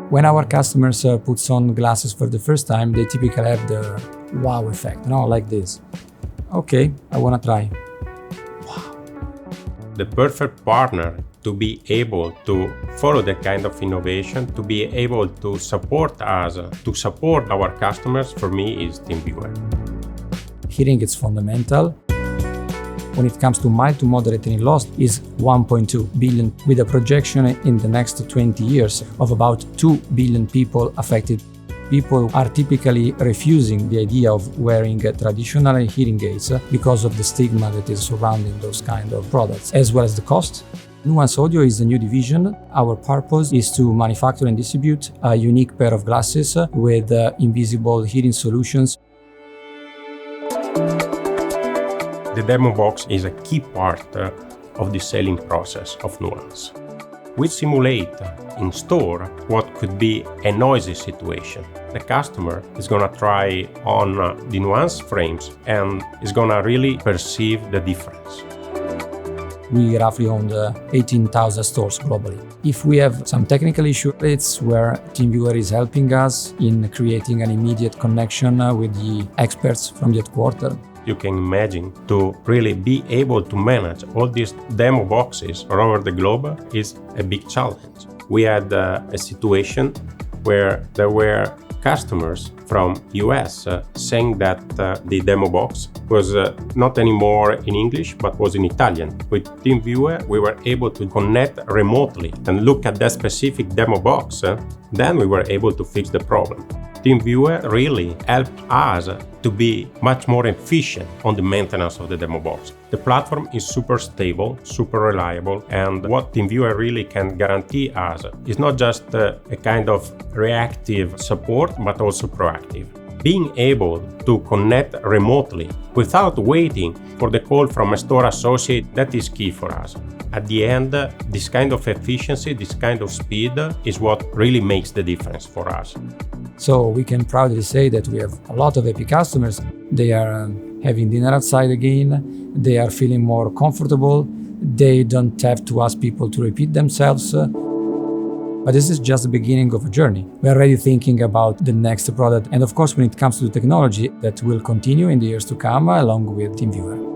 When our customers put on glasses for the first time, they typically have the wow effect, like this. Okay, I wanna try. Wow. The perfect partner to be able to follow that kind of innovation, to be able to support us, to support our customers, for me is TeamViewer. Hearing is fundamental. When it comes to mild to moderate hearing loss, is 1.2 billion, with a projection in the next 20 years of about 2 billion people affected. People are typically refusing the idea of wearing traditional hearing aids because of the stigma that is surrounding those kind of products, as well as the cost. Nuance Audio is a new division. Our purpose is to manufacture and distribute a unique pair of glasses with invisible hearing solutions. The demo box is a key part of the selling process of Nuance. We simulate in store what could be a noisy situation. The customer is going to try on the Nuance frames and is going to really perceive the difference. We roughly own 18,000 stores globally. If we have some technical issue, it's where TeamViewer is helping us in creating an immediate connection with the experts from the headquarters. You can imagine to really be able to manage all these demo boxes all over the globe is a big challenge. We had a situation where there were customers from US saying that the demo box was not anymore in English but was in Italian. With TeamViewer we were able to connect remotely and look at that specific demo box. Then we were able to fix the problem. TeamViewer really helped us to be much more efficient on the maintenance of the demo box. The platform is super stable, super reliable, and what TeamViewer really can guarantee us is not just a kind of reactive support, but also proactive. Being able to connect remotely without waiting for the call from a store associate, that is key for us. At the end, this kind of efficiency, this kind of speed is what really makes the difference for us. So we can proudly say that we have a lot of happy customers. They are having dinner outside again. They are feeling more comfortable. They don't have to ask people to repeat themselves. But this is just the beginning of a journey. We are already thinking about the next product. And of course, when it comes to the technology, that will continue in the years to come along with TeamViewer.